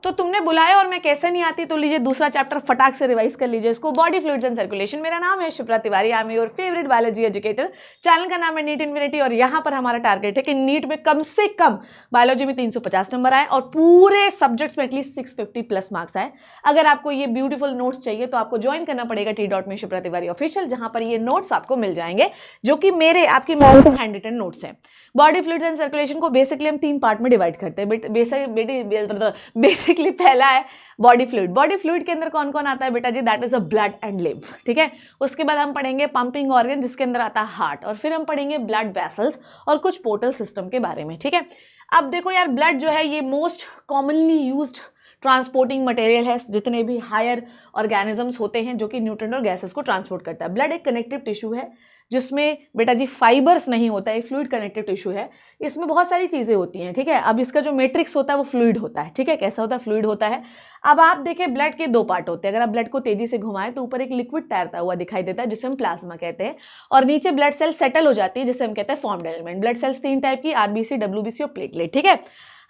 तो तुमने बुलाया और मैं कैसे नहीं आती, तो लीजिए दूसरा चैप्टर फटाक से रिवाइज कर लीजिए इसको, बॉडी फ्लूइड्स एंड सर्कुलेशन। मेरा नाम है Shipra Tiwari, I am your favourite biology educator. Channel का नाम है नीट इन्फिनिटी और यहाँ पर हमारा टारगेट है कि नीट में कम से कम बायोलॉजी में 350 नंबर आए और पूरे सब्जेक्ट्स में एटलीस्ट 650 प्लस मार्क्स आए। अगर आपको ये ब्यूटीफुल नोट्स चाहिए तो आपको ज्वाइन करना पड़ेगा t.me शिप्रा तिवारी ऑफिशियल, जहाँ पर ये नोट्स आपको मिल जाएंगे जो कि मेरे आपकी हैंड रिटन नोट्स हैं। बॉडी फ्लूइड्स एंड सर्कुलेशन को बेसिकली हम 3 पार्ट में डिवाइड करते हैं। बेसिकली पहला है बॉडी फ्लूइड। बॉडी फ्लूइड के अंदर कौन कौन आता है बेटा जी, that is a blood and live, ठीक है। उसके बाद हम पढ़ेंगे पंपिंग ऑर्गन जिसके अंदर आता है हार्ट, और फिर हम पढ़ेंगे ब्लड वेसल्स और कुछ पोर्टल सिस्टम के बारे में, ठीक है। अब देखो यार, ब्लड जो है ये most commonly used transporting material है जितने भी हायर ऑर्गेनिजम्स होते हैं जो कि न्यूट्रन और गैसेस को ट्रांसपोर्ट करता है। ब्लड एक कनेक्टिव टिश्यू है जिसमें बेटा जी फाइबर्स नहीं होता है, फ्लूइड कनेक्टिव टिश्यू है। इसमें बहुत सारी चीज़ें होती हैं, ठीक है। अब इसका जो मैट्रिक्स होता है वो फ्लूइड होता है, ठीक है। कैसा होता है, फ्लूइड होता है। अब आप देखें ब्लड के 2 पार्ट होते हैं। अगर आप ब्लड को तेजी से घुमाएं तो ऊपर एक लिक्विड तैरता हुआ दिखाई देता है जिसे हम प्लाज्मा कहते हैं, और नीचे ब्लड सेल सेटल हो जाती है जिसे हम कहते हैं formed element. Blood cells 3 type की, आरबीसी, डब्ल्यूबीसी और प्लेटलेट, ठीक है।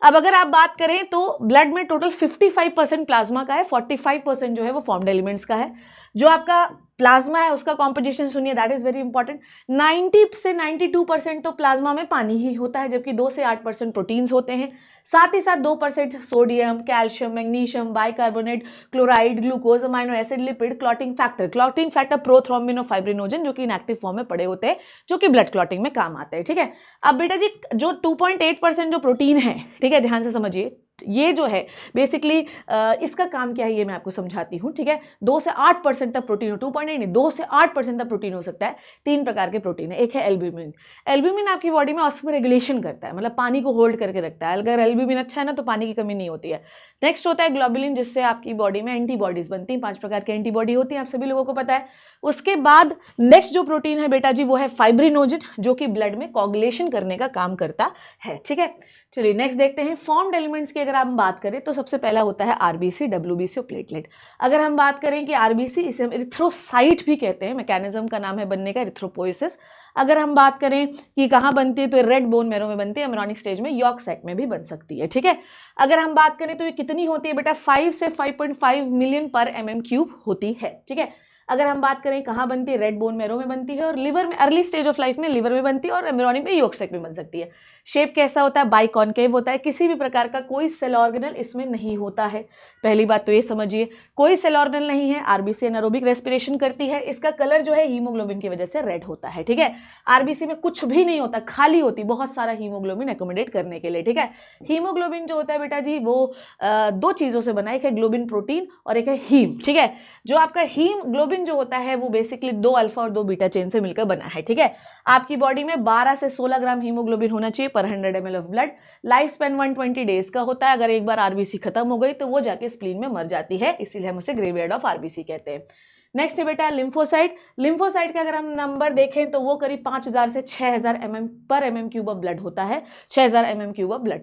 अब अगर आप बात करें तो ब्लड में टोटल 55% प्लाज्मा का है, 45% जो है वो फॉर्म्ड एलिमेंट्स का है। जो आपका प्लाज्मा है उसका कॉम्पोजिशन सुनिए, दैट इज वेरी इंपॉर्टेंट। 90 से 92% तो प्लाज्मा में पानी ही होता है, जबकि 2 से 8% प्रोटीन्स होते हैं। साथ ही साथ 2% sodium, calcium, magnesium, bicarbonate, chloride, glucose, amino acid, lipid, clotting factor, prothrombin और फाइब्रिनोजन जो कि इनएक्टिव फॉर्म में पड़े होते हैं, जो कि ब्लड क्लॉटिंग में काम आते हैं, ठीक है। अब बेटा जी जो 2.8% जो प्रोटीन है, ठीक है, ध्यान से समझिए, ये जो है बेसिकली इसका काम क्या है ये मैं आपको समझाती हूँ, ठीक है। 2 से 8% तक प्रोटीन हो, 2.8 नहीं, 2 से 8% तक प्रोटीन हो सकता है। 3 प्रकार के प्रोटीन है। एक है एल्ब्यूमिन। एल्ब्यूमिन आपकी बॉडी में ऑस्मो रेगुलेशन करता है, मतलब पानी को होल्ड करके रखता है। अगर एल्ब्यूमिन अच्छा है ना तो पानी की कमी नहीं होती है। नेक्स्ट होता है ग्लोबुलिन, जिससे आपकी बॉडी में एंटीबॉडीज बनती हैं। 5 प्रकार की एंटीबॉडी होती है, आप सभी लोगों को पता है। उसके बाद नेक्स्ट जो प्रोटीन है बेटा जी वो है फाइब्रिनोजन, जो कि ब्लड में कोगुलेशन करने का काम करता है, ठीक है। चलिए नेक्स्ट देखते हैं फॉर्म्ड एलिमेंट्स की। अगर हम बात करें तो सबसे पहला होता है आरबीसी, डब्ल्यूबीसी और प्लेटलेट। अगर हम बात करें कि आरबीसी, इसे हम एरिथ्रोसाइट भी कहते हैं, मैकेनिज्म का नाम है बनने का एरिथ्रोपोइसिस। अगर हम बात करें कि कहाँ बनती है तो रेड बोन मैरो में बनती है, एम्ब्रियोनिक स्टेज में यॉर्क सैक में भी बन सकती है, ठीक है। अगर हम बात करें तो ये कितनी होती है बेटा, 5 से 5.5 मिलियन पर mm³ होती है, ठीक है। अगर हम बात करें कहाँ बनती है, रेड बोन मैरो में बनती है, और लिवर में, अर्ली स्टेज ऑफ लाइफ में लिवर में बनती है, और एम्ब्रियोनिक में यॉर्क सैक में बन सकती है। शेप कैसा होता है, बाइकॉन्केव होता है। किसी भी प्रकार का कोई सेल ऑर्गेनल इसमें नहीं होता है, पहली बात तो ये समझिए, कोई सेल ऑर्गेनल नहीं है। आरबीसी एनारोबिक रेस्पिरेशन करती है। इसका कलर जो है हीमोग्लोबिन की वजह से रेड होता है, ठीक है। आरबीसी में कुछ भी नहीं होता, खाली होती, बहुत सारा हीमोग्लोबिन एकोमोडेट करने के लिए, ठीक है। हीमोग्लोबिन जो होता है बेटा जी वो 2 चीजों से बना है, एक है ग्लोबिन प्रोटीन और एक है हीम, ठीक है। जो आपका हीमोग्लोबिन जो होता है वो बेसिकली 2 अल्फा और 2 बीटा चेन से मिलकर बना है, ठीक है। आपकी बॉडी में 12 से 16 ग्राम हीमोग्लोबिन होना चाहिए पर 100 ml of blood. Life span 120 days का होता है। अगर एक बार आरबीसी खत्म हो गई तो वो जाके स्प्लीन में मर जाती है, इसीलिए हम उसे ग्रेवयार्ड ऑफ आरबीसी कहते हैं। नेक्स्ट है बेटा लिम्फोसाइट। लिम्फोसाइट का अगर हम नंबर देखें तो वो करीब 5000 से 6000 पर mm³ ऑफ ब्लड होता है। 6000 mm³ ऑफ ब्लड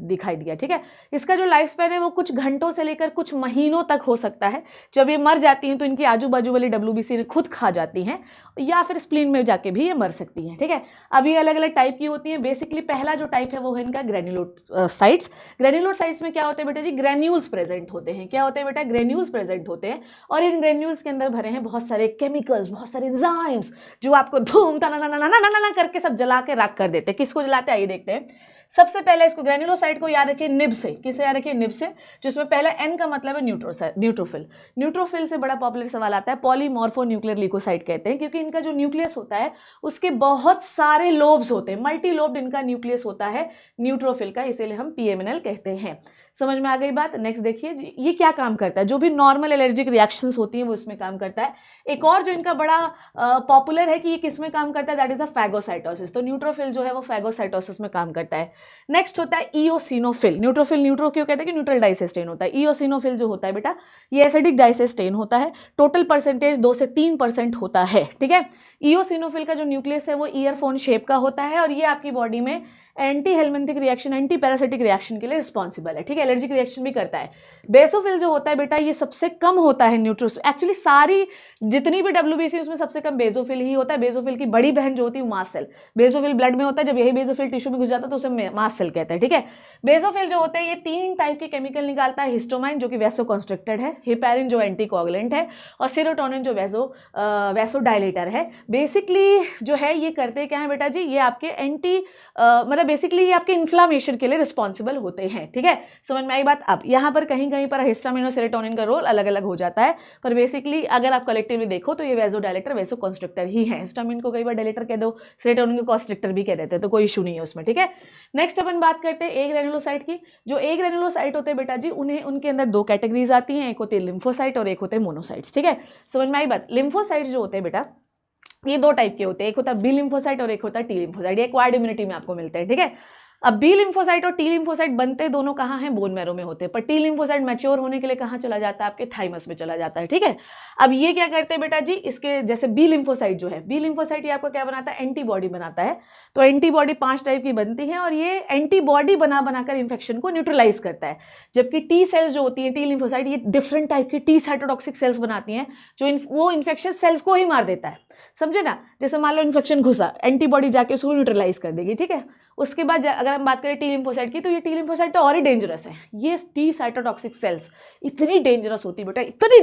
दिखाई दिया, ठीक है। इसका जो लाइफ स्पैन है वो कुछ घंटों से लेकर कुछ महीनों तक हो सकता है। जब ये मर जाती हैं तो इनकी आजू बाजू वाली डब्ल्यूबीसी ने खुद खा जाती हैं, या फिर स्प्लीन में जाके भी ये मर सकती हैं, ठीक है। अब ये अलग अलग टाइप की होती हैं। बेसिकली पहला जो टाइप है वो है इनका ग्रेन्युलोसाइट्स। ग्रेन्युलोसाइट्स में क्या होते हैं बेटा जी, ग्रेन्यूल्स प्रेजेंट होते हैं। क्या होते हैं बेटा, ग्रेन्यूल्स प्रेजेंट होते हैं, और इन ग्रेन्यूल्स के अंदर भरे हैं बहुत सारे केमिकल्स, बहुत सारे एंजाइम्स जो आपको धूम तना करके सब जला के राख कर देते हैं। किसको जलाते हैं आइए देखते हैं। सबसे पहले इसको ग्रेन्युलोसाइट को याद रखिए निब से। किसे याद रखिए, निब से, जिसमें पहला एन का मतलब है न्यूट्रोफिल। न्यूट्रोफिल से बड़ा पॉपुलर सवाल आता है। पॉलीमॉर्फो न्यूक्लियर ल्यूकोसाइट कहते हैं, क्योंकि इनका जो न्यूक्लियस होता है उसके बहुत सारे लोब्स होते हैं, मल्टी लोब्ड इनका न्यूक्लियस होता है न्यूट्रोफिल का, इसीलिए हम पीएमएनएल कहते हैं। समझ में आ गई बात। नेक्स्ट देखिए ये क्या काम करता है, जो भी नॉर्मल एलर्जिक रिएक्शंस होती हैं वो इसमें काम करता है। एक और जो इनका बड़ा पॉपुलर है कि ये किस में काम करता है, दैट इज अ फैगोसाइटोसिस। तो न्यूट्रोफिल जो है वो फैगोसाइटोसिस में काम करता है। नेक्स्ट होता है इओसिनोफिल। न्यूट्रोफिल न्यूट्रो क्यों कहते हैं कि न्यूट्रल डाइसिस्टेन होता है। इओसिनोफिल जो होता है बेटा ये एसिडिक डाइसिस्टेन होता है। टोटल परसेंटेज 2 से 3% होता है, ठीक है। इओसिनोफिल का जो न्यूक्लियस है वो ईयरफोन शेप का होता है, और ये आपकी बॉडी में anti helminthic reaction, anti parasitic reaction के लिए रिस्पॉन्सिबल है, ठीक है, एलर्जिक रिएक्शन भी करता है। बेसोफिल जो होता है बेटा ये सबसे कम होता है न्यूट्रोफिल, एक्चुअली सारी जितनी भी WBC उसमें सबसे कम बेसोफिल ही होता है। बेसोफिल की बड़ी बहन जो होती है मास्ट सेल, बेसोफिल ब्लड में होता है, जब यही बेसोफिल टिश्यू में घुस जाता है तो उसे मास्ट सेल कहते हैं, ठीक है। बेसोफिल जो होते हैं ये 3 टाइप के केमिकल निकालता है, हिस्टोमाइन जो कि वैसोकॉन्स्ट्रिक्टेड है, हिपैरिन जो एंटीकोगुलेंट है, और सेरोटोनिन जो वैसोडाइलेटर है। बेसिकली जो है ये करते क्या है बेटा जी, ये आपके मतलब बेसिकली ये आपके इन्फ्लामेशन के लिए रिस्पॉन्सिबल होते हैं, ठीक है। समझ में आई बात। अब यहाँ पर कहीं कहीं पर हिस्टामिन और सेरोटोनिन का रोल अलग अलग हो जाता है, पर बेसिकली अगर आप कलेक्टिवली देखो तो ये वैसोडाइलेटर वैसोकॉन्स्ट्रिक्टर ही है। हिस्टामिन को कई बार डायलेटर कह दो, सेरोटोनिन को कॉन्स्ट्रिक्टर भी कह देते हैं, तो कोई इशू नहीं है उसमें, ठीक है। नेक्स्ट अपन बात करते हैं एक ग्रेनुलोसाइट की। जो एक ग्रेनुलोसाइट होते हैं बेटा जी उन्हें उनके अंदर 2 कैटेगरीज आती हैं, एक होते हैं लिम्फोसाइट और एक होते हैं मोनोसाइट्स, ठीक है। समझ में आई बात। लिम्फोसाइट्स जो होते हैं बेटा ये 2 टाइप के होते हैं, एक होता है बी लिम्फोसाइट और एक होता है टी लिम्फोसाइट, ये एक्वायर्ड इम्यूनिटी में आपको मिलते हैं, ठीक है। अब बी लिम्फोसाइट और टी लिम्फोसाइट बनते दोनों कहाँ हैं, बोन मैरो में होते हैं, पर टी लिम्फोसाइट मैच्योर होने के लिए कहाँ चला जाता है, आपके थाइमस में चला जाता है, ठीक है। अब ये क्या करते हैं बेटा जी, इसके जैसे बी लिम्फोसाइट जो है, बी लिम्फोसाइट ये आपको क्या बनाता है, एंटीबॉडी बनाता है। तो एंटीबॉडी 5 टाइप की बनती है और ये एंटीबॉडी बना बनाकर इन्फेक्शन को न्यूट्रलाइज करता है। जबकि टी सेल्स जो होती है, टी लिम्फोसाइट, ये डिफरेंट टाइप की टी साइटोटॉक्सिक सेल्स बनाती हैं जो वो इन्फेक्शन सेल्स को ही मार देता है, समझे ना। जैसे मान लो इन्फेक्शन घुसा, एंटीबॉडी जाके उसको न्यूट्रलाइज कर देगी, ठीक है। उसके बाद अगर हम बात करें टी लिम्फोसाइट की, तो ये टी लिम्फोसाइट तो और ही डेंजरस है। ये टी साइटोटॉक्सिक सेल्स इतनी डेंजरस होती है बेटा, इतनी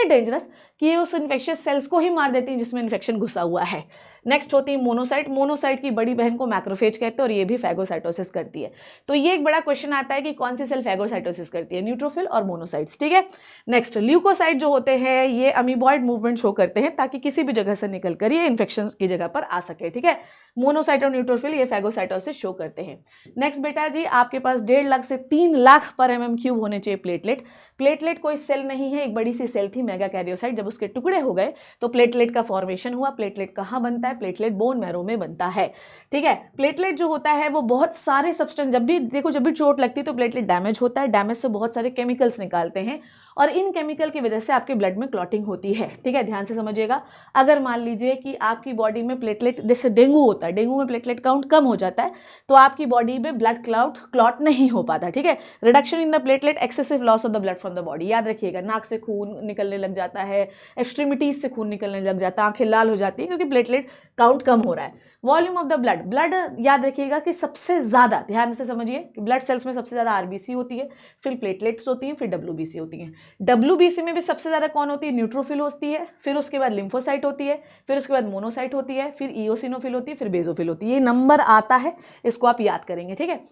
डेंजरस कि ये उस इन्फेक्शियस सेल्स को ही मार देती हैं जिसमें इन्फेक्शन घुसा हुआ है। नेक्स्ट होती है मोनोसाइट। मोनोसाइट की बड़ी बहन को मैक्रोफेज कहते हैं और ये भी फैगोसाइटोसिस करती है। तो ये एक बड़ा क्वेश्चन आता है कि कौन सी सेल फैगोसाइटोसिस करती है, न्यूट्रोफिल और मोनोसाइट्स, ठीक है। नेक्स्ट ल्यूकोसाइट जो होते हैं ये अमीबॉइड मूवमेंट शो करते हैं ताकि किसी भी जगह से निकलकर ये इन्फेक्शन की जगह पर आ सके, ठीक है। मोनोसाइट और न्यूट्रोफिल ये फैगोसाइटोसिस शो करते हैं। नेक्स्ट बेटा जी आपके पास 1.5 लाख से 3 लाख पर mm³ होने चाहिए प्लेटलेट। प्लेटलेट कोई सेल नहीं है, एक बड़ी सी सेल थी मेगा कैरियोसाइट, जब उसके टुकड़े हो गए तो प्लेटलेट का फॉर्मेशन हुआ। प्लेटलेट कहाँ बनता है, प्लेटलेट बोन मैरो में बनता है, ठीक है। प्लेटलेट जो होता है वो बहुत सारे सब्सटेंस, जब भी देखो जब भी चोट लगती है तो प्लेटलेट डैमेज होता है, डैमेज से बहुत सारे केमिकल्स निकालते हैं और इन केमिकल की वजह से आपके ब्लड में क्लॉटिंग होती है, ठीक है। ध्यान से समझिएगा। अगर मान लीजिए कि आपकी बॉडी में प्लेटलेट, जैसे डेंगू होता है, डेंगू में प्लेटलेट काउंट कम हो जाता है तो आपकी बॉडी में ब्लड क्लॉट नहीं हो पाता, ठीक है। Reduction in the platelet, excessive loss of the blood from the body. याद रखिएगा, नाक से खून निकलने लग जाता है, एक्सट्रीमिटीज से खून निकलने लग जाता है, आंखें लाल हो जाती है क्योंकि प्लेटलेट काउंट कम हो रहा है। वॉल्यूम ऑफ द ब्लड याद रखिएगा कि सबसे ज़्यादा, ध्यान से समझिए कि ब्लड सेल्स में सबसे ज़्यादा आरबीसी होती है, फिर प्लेटलेट्स होती हैं, फिर डब्ल्यूबीसी होती हैं। डब्ल्यूबीसी में भी सबसे ज़्यादा कौन होती है, न्यूट्रोफिल होती है, फिर उसके बाद लिम्फोसाइट होती है, फिर उसके बाद मोनोसाइट होती है, फिर इओसिनोफिल होती है, फिर बेसोफिल होती है। ये नंबर आता है, इसको आप याद करेंगे, ठीक है।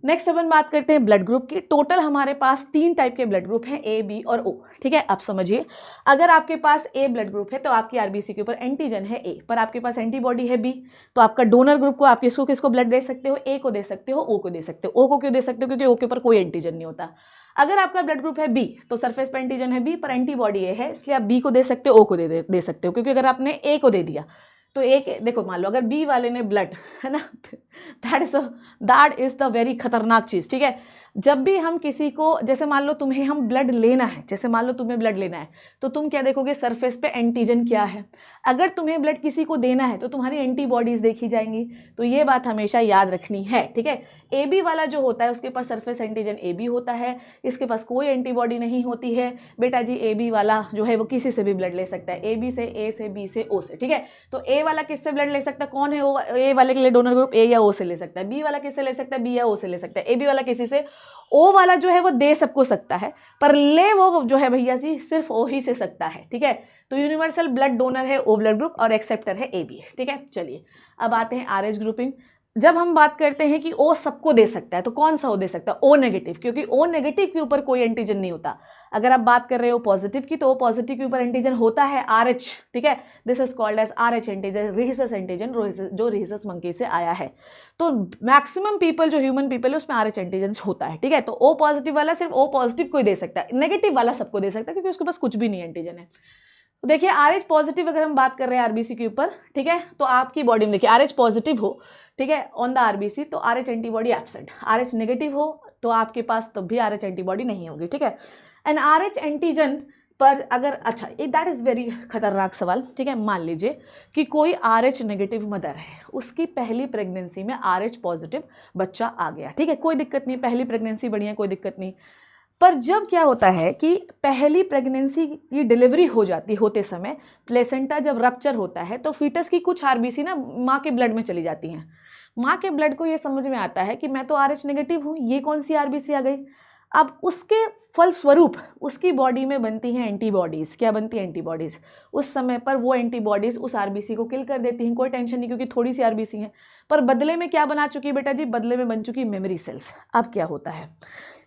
नेक्स्ट अपन बात करते हैं ब्लड ग्रुप की। टोटल हमारे पास 3 टाइप के ब्लड ग्रुप हैं, ए, बी और ओ, ठीक है। आप समझिए, अगर आपके पास ए ब्लड ग्रुप है तो आपकी आरबीसी के ऊपर एंटीजन है ए, पर आपके पास एंटीबॉडी है बी, तो आपका डोनर ग्रुप को आप किसको ब्लड दे सकते हो, ए को दे सकते हो, ओ को दे सकते हो। ओ को क्यों दे सकते हो, क्योंकि ओ के ऊपर कोई एंटीजन नहीं होता। अगर आपका ब्लड ग्रुप है बी तो सरफेस पर एंटीजन है बी पर एंटीबॉडी ए है, इसलिए आप बी को दे सकते हो, ओ को दे सकते हो। क्योंकि अगर आपने ए को दे दिया तो एक देखो, मान लो अगर बी वाले ने ब्लड, है ना, दैट इज द वेरी खतरनाक चीज, ठीक है। जब भी हम किसी को, जैसे मान लो तुम्हें हम ब्लड लेना है, जैसे मान लो तुम्हें ब्लड लेना है तो तुम क्या देखोगे, सरफेस पे एंटीजन क्या है। अगर तुम्हें ब्लड किसी को देना है तो तुम्हारी एंटीबॉडीज देखी जाएंगी, तो ये बात हमेशा याद रखनी है, ठीक है। ए बी वाला जो होता है उसके पास सरफेस एंटीजन ए बी होता है, इसके पास कोई एंटीबॉडी नहीं होती है बेटा जी। ए बी वाला जो है वो किसी से भी ब्लड ले सकता है, ए बी से, ए से, बी से, ओ से, ठीक है। तो ए वाला किससे ब्लड ले सकता है, कौन है ओ, ए वाले के लिए डोनर ग्रुप ए या ओ से ले सकता है। बी वाला किससे ले सकता है, बी या ओ से ले सकता है। ए बी वाला किसी से, ओ वाला जो है वो दे सबको सकता है, पर ले वो जो है भैया जी सिर्फ ओ ही से सकता है, ठीक है। तो यूनिवर्सल ब्लड डोनर है ओ ब्लड ग्रुप और एक्सेप्टर है ए बी, ठीक है। चलिए अब आते हैं आरएच ग्रुपिंग। जब हम बात करते हैं कि ओ सबको दे सकता है तो कौन सा ओ दे सकता है, ओ नेगेटिव, क्योंकि ओ नेगेटिव के ऊपर कोई एंटीजन नहीं होता। अगर आप बात कर रहे हो पॉजिटिव की तो ओ पॉजिटिव के ऊपर एंटीजन होता है RH, ठीक है। This is called as RH antigen, rhesus antigen, जो रिहिसस मंकी से आया है। तो मैक्सिमम पीपल जो ह्यूमन पीपल है उसमें RH एंटीजन होता है, ठीक है। तो ओ पॉजिटिव वाला सिर्फ ओ पॉजिटिव को ही दे सकता है, नेगेटिव वाला सबको दे सकता है क्योंकि उसके पास कुछ भी नहीं एंटीजन है। तो देखिए RH पॉजिटिव अगर हम बात कर रहे हैं आरबीसी के ऊपर, ठीक है, तो आपकी बॉडी में देखिए RH पॉजिटिव हो, ठीक है, ऑन द आरबीसी तो RH antibody absent. RH negative हो तो आपके पास तब भी RH एंटीबॉडी नहीं होगी, ठीक है। एंड RH एंटीजन पर अगर अच्छा, दैट इज़ वेरी खतरनाक सवाल, ठीक है। मान लीजिए कि कोई RH नेगेटिव मदर है, उसकी पहली प्रेगनेंसी में RH पॉजिटिव बच्चा आ गया, ठीक है, कोई दिक्कत नहीं, पहली प्रेगनेंसी बढ़िया, कोई दिक्कत नहीं। पर जब क्या होता है कि पहली प्रेगनेंसी की डिलीवरी हो जाती होते समय प्लेसेंटा जब रप्चर होता है तो फीटस की कुछ RBC ना माँ के ब्लड में चली जाती हैं। माँ के ब्लड को ये समझ में आता है कि मैं तो RH नेगेटिव हूँ, ये कौन सी RBC आ गई। अब उसके फलस्वरूप उसकी बॉडी में बनती हैं एंटीबॉडीज़। क्या बनती है? एंटीबॉडीज़। उस समय पर वो एंटीबॉडीज़ उस RBC को किल कर देती हैं, कोई टेंशन नहीं, क्योंकि थोड़ी सी RBC हैं। पर बदले में क्या बना चुकी है बेटा जी? बदले में बन चुकी मेमोरी सेल्स। अब क्या होता है,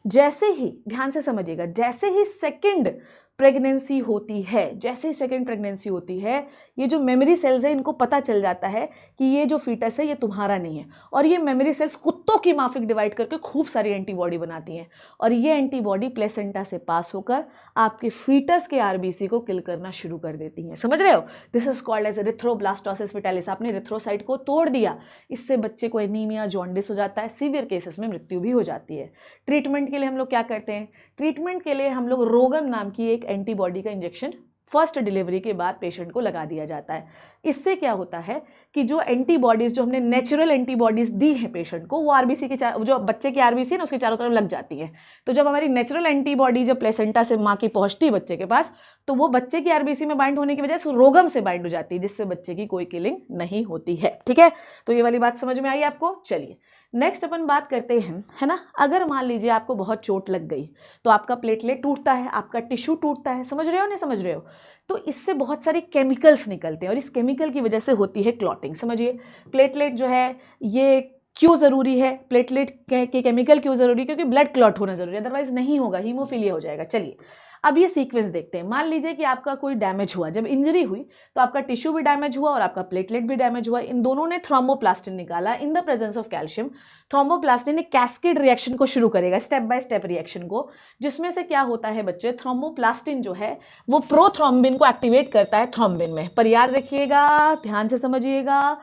जैसे ही, ध्यान से समझिएगा, जैसे ही सेकंड प्रेगनेंसी होती है, जैसे ही सेकंड प्रेगनेंसी होती है, ये जो मेमोरी सेल्स है इनको पता चल जाता है कि ये जो फीटस है ये तुम्हारा नहीं है, और ये मेमोरी सेल्स कुत्तों की माफिक डिवाइड करके खूब सारी एंटीबॉडी बनाती हैं, और ये एंटीबॉडी प्लेसेंटा से पास होकर आपके फीटस के RBC को किल करना शुरू कर देती हैं। समझ रहे हो? This is called as erythroblastosis fetalis. आपने एरिथ्रोसाइट को तोड़ दिया, इससे बच्चे को एनीमिया, जॉन्डिस हो जाता है, सीवियर केसेस में मृत्यु भी हो जाती है। ट्रीटमेंट के लिए हम लोग क्या करते हैं? ट्रीटमेंट के लिए हम लोग रोगम नाम की एक एंटीबॉडी का इंजेक्शन फर्स्ट डिलीवरी के बाद पेशेंट को लगा दिया जाता है। इससे क्या होता है कि जो एंटीबॉडीज़, जो हमने नेचुरल एंटीबॉडीज़ दी हैं पेशेंट को, वो RBC के जो बच्चे की RBC है ना उसके चारों तरफ लग जाती है। तो जब हमारी नेचुरल एंटीबॉडी जब प्लेसेंटा से माँ की पहुँचती है बच्चे के पास, तो वो बच्चे की RBC में बाइंड होने की वजह से रोगम से बाइंड हो जाती है, जिससे बच्चे की कोई किलिंग नहीं होती है। ठीक है, तो ये वाली बात समझ में आई आपको? चलिए नेक्स्ट अपन बात करते हैं, है ना। अगर मान लीजिए आपको बहुत चोट लग गई तो आपका प्लेटलेट टूटता है, आपका टिश्यू टूटता है, समझ रहे हो नहीं समझ रहे हो? तो इससे बहुत सारी केमिकल्स निकलते हैं और इस केमिकल की वजह से होती है क्लॉटिंग। समझिए, प्लेटलेट जो है ये क्यों ज़रूरी है? प्लेटलेट के केमिकल क्यों ज़रूरी है? क्योंकि ब्लड क्लॉट होना ज़रूरी है, अदरवाइज नहीं होगा, हीमोफीलिया हो जाएगा। चलिए अब ये सीक्वेंस देखते हैं। मान लीजिए कि आपका कोई डैमेज हुआ, जब इंजरी हुई तो आपका टिश्यू भी डैमेज हुआ और आपका प्लेटलेट भी डैमेज हुआ। इन दोनों ने थ्रोम्बोप्लास्टिन निकाला in the presence of calcium. Thromboplastin एक कैस्केड रिएक्शन को शुरू करेगा, स्टेप बाय स्टेप रिएक्शन को, जिसमें से क्या होता है बच्चे, थ्रोम्बोप्लास्टिन जो है वो प्रोथ्रोम्बिन को एक्टिवेट करता है थ्रोम्बिन में। पर याद रखिएगा, ध्यान से समझिएगा,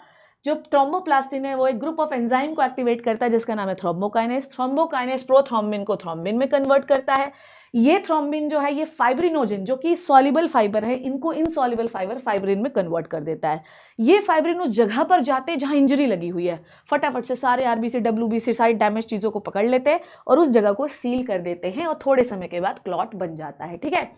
जो थ्रोम्बोप्लास्टिन है वो एक ग्रुप ऑफ एंजाइम को एक्टिवेट करता है जिसका नाम है थ्रोम्बोकाइनेस। थ्रोम्बोकाइनेस प्रोथ्रोम्बिन को थ्रोम्बिन में कन्वर्ट करता है। ये थ्रोम्बिन जो है ये फाइब्रिनोजिन, जो कि सॉल्युबल फाइबर है, इनको इनसॉल्युबल फाइबर फाइब्रिन में कन्वर्ट कर देता है। ये फाइब्रिन उस जगह पर जाते हैं जहां इंजरी लगी हुई है, फटाफट से सारे RBC WBC सारी डैमेज चीज़ों को पकड़ लेते हैं और उस जगह को सील कर देते हैं और थोड़े समय के बाद क्लॉट बन जाता है। ठीक है,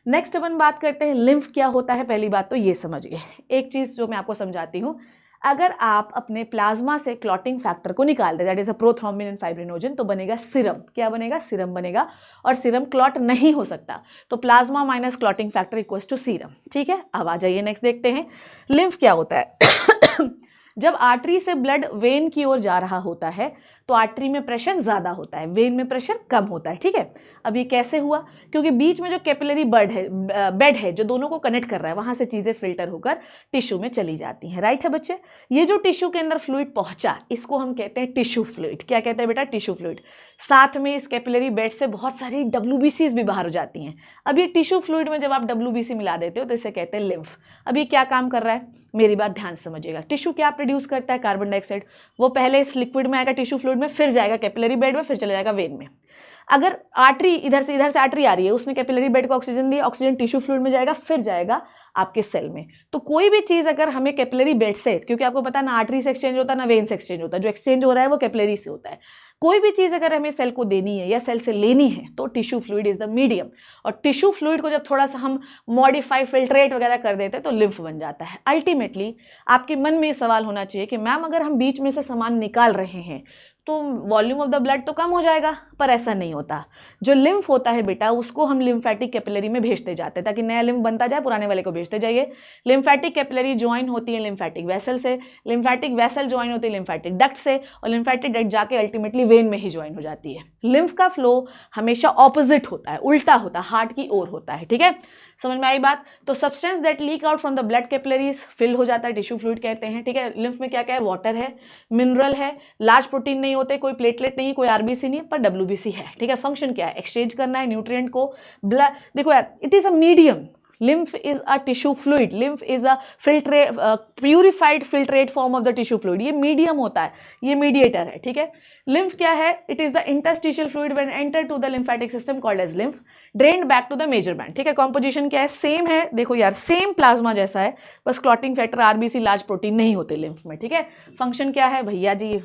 नेक्स्ट अपन बात करते हैं लिम्फ क्या होता है। पहली बात तो ये समझिए, एक चीज़ जो मैं आपको समझाती हूँ, अगर आप अपने प्लाज्मा से क्लॉटिंग फैक्टर को निकाल दें, that is a prothrombin and fibrinogen, तो बनेगा सीरम। क्या बनेगा? सीरम बनेगा, और सीरम क्लॉट नहीं हो सकता, तो plasma minus clotting factor equals to serum. ठीक है, अब आ जाइए नेक्स्ट देखते हैं लिम्फ क्या होता है। जब आर्टरी से ब्लड वेन की ओर जा रहा होता है तो आर्टरी में प्रेशर ज़्यादा होता है, वेन में प्रेशर कम होता है। ठीक है, अब ये कैसे हुआ? क्योंकि बीच में जो कैपिलरी बेड है जो दोनों को कनेक्ट कर रहा है, वहाँ से चीज़ें फिल्टर होकर टिश्यू में चली जाती हैं। राइट है बच्चे? ये जो टिश्यू के अंदर फ्लूइड पहुँचा इसको हम कहते हैं टिश्यू फ्लूइड। क्या कहते हैं बेटा? Tissue fluid. साथ में इस कैपिलरी बेड से बहुत सारी WBCs भी बाहर हो जाती हैं। अब ये टिश्यू फ्लूइड में जब आप WBC मिला देते हो तो इसे कहते हैं लिम्फ। अब ये क्या काम कर रहा है? मेरी बात ध्यान से समझिएगा। टिश्यू क्या प्रोड्यूस करता है? Carbon dioxide. वो पहले इस लिक्विड में आएगा टिश्यू फ्लूइड में, फिर जाएगा कैपिलरी बेड में, फिर चले जाएगा वेन में। अगर आर्टरी इधर से आर्टरी आ रही है, उसने कैपिलरी बेड को ऑक्सीजन दिया, ऑक्सीजन टिश्यू फ्लूइड में जाएगा, फिर जाएगा आपके सेल में। तो कोई भी चीज़ अगर हमें कैपिलरी बेड से, क्योंकि आपको पता है ना आर्टरी से एक्सचेंज होता है ना वेन से एक्सचेंज होता है, जो एक्सचेंज हो रहा है वो कैपिलरी से होता है। कोई भी चीज़ अगर हमें सेल को देनी है या सेल से लेनी है तो tissue fluid is the medium, और टिश्यू फ्लूइड को जब थोड़ा सा हम मॉडिफाई फिल्ट्रेट वगैरह कर देते हैं तो लिम्फ बन जाता है। अल्टीमेटली आपके मन में ये सवाल होना चाहिए कि मैम अगर हम बीच में से सामान निकाल रहे हैं तो वॉल्यूम ऑफ द ब्लड तो कम हो जाएगा, पर ऐसा नहीं होता। जो लिम्फ होता है बेटा उसको हम लिम्फेटिक कैपिलरी में भेजते जाते हैं ताकि नया लिम्फ बनता जाए, पुराने वाले को भेजते जाइए। लिम्फेटिक कैपिलरी ज्वाइन होती है लिम्फेटिक वेसल से, लिम्फेटिक वेसल ज्वाइन होती है लिम्फेटिक डक्ट से, और लिम्फेटिक डक्ट जाके अल्टीमेटली वेन में ही ज्वाइन हो जाती है। लिम्फ का फ्लो हमेशा ऑपोजिट होता है, उल्टा होता है, हार्ट की ओर होता है। ठीक है, समझ में आई बात? तो substance that leak out from the blood capillaries fill हो जाता है, टिश्यू फ्लूइड कहते हैं। ठीक है, लिम्फ में क्या क्या है? वाटर है, मिनरल है, लार्ज प्रोटीन नहीं होते, कोई प्लेटलेट नहीं, कोई RBC नहीं, पर WBC है। ठीक है, फंक्शन क्या है? एक्सचेंज करना है न्यूट्रिएंट को। ब्लड देखो यार, it is a medium, lymph is a tissue fluid, lymph is a purified filtrate form of the tissue fluid, ये मीडियम होता है, ये मीडिएटर है, ठीक है। lymph क्या है? it is the interstitial fluid when enter to the lymphatic system called as lymph, drained back to the major band, ठीक है। कॉम्पोजिशन क्या है? सेम है, देखो यार सेम प्लाज्मा जैसा है, बस clotting factor RBC large protein नहीं होते lymph में, ठीक है। फंक्शन क्या है भैया जी?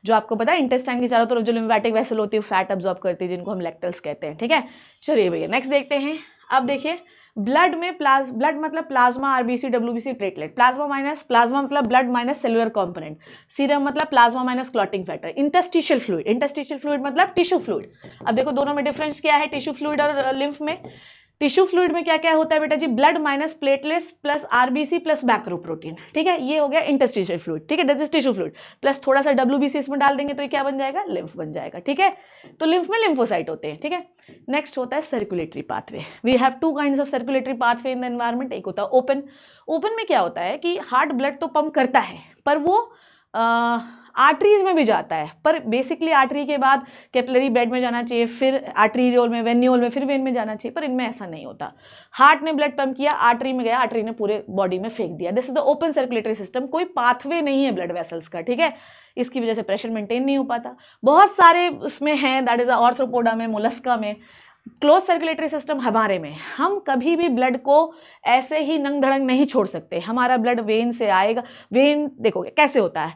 जो आपको पता है इंटेस्टाइन के चारों तरफ जो लिम्फेटिक वेसल होती है फैट अब्सॉर्ब करती है, जिनको हम लेक्टल्स कहते हैं, ठीक है। चलिए भैया नेक्स्ट देखते हैं। अब देखिए ब्लड में ब्लड मतलब plasma, RBC, WBC, platelet, plasma मतलब blood minus cellular component, serum मतलब plasma minus clotting factor, interstitial fluid मतलब टिश्यू फ्लूइड। अब देखो दोनों में डिफरेंस क्या है टिश्यू फ्लूइड और लिम्फ में? टिश्यू फ्लूइड में क्या क्या होता है बेटा जी? Blood minus platelets plus RBC plus macro protein, ठीक है, ये हो गया इंटरस्टिशियल फ्लूइड, ठीक है, that is tissue fluid, plus थोड़ा सा डब्ल्यूबीसी इसमें डाल देंगे तो ये क्या बन जाएगा? लिम्फ बन जाएगा, ठीक है। तो लिम्फ में लिम्फोसाइट होते हैं, ठीक है। नेक्स्ट होता है circulatory pathway. We have two kinds of circulatory pathway in the environment. एक होता है ओपन में क्या होता है कि हार्ट ब्लड तो पंप करता है पर वो आर्टरीज में भी जाता है, पर बेसिकली आर्टरी के बाद कैपिलरी बेड में जाना चाहिए, फिर आर्टरीरियोल में, वेन्यूल में, फिर वेन में जाना चाहिए, पर इनमें ऐसा नहीं होता। हार्ट ने ब्लड पंप किया, आर्टरी में गया, आर्टरी ने पूरे बॉडी में फेंक दिया। This is the open circulatory system, कोई पाथवे नहीं है ब्लड वेसल्स का, ठीक है। इसकी वजह से प्रेशर मेंटेन नहीं हो पाता। बहुत सारे उसमें हैं, दैट इज आर्थ्रोपोडा में, मोलस्का में। क्लोज सर्कुलेटरी सिस्टम हमारे में, हम कभी भी ब्लड को ऐसे ही नंग धड़ंग नहीं छोड़ सकते। हमारा ब्लड वेन से आएगा, वेन देखोगे कैसे होता है,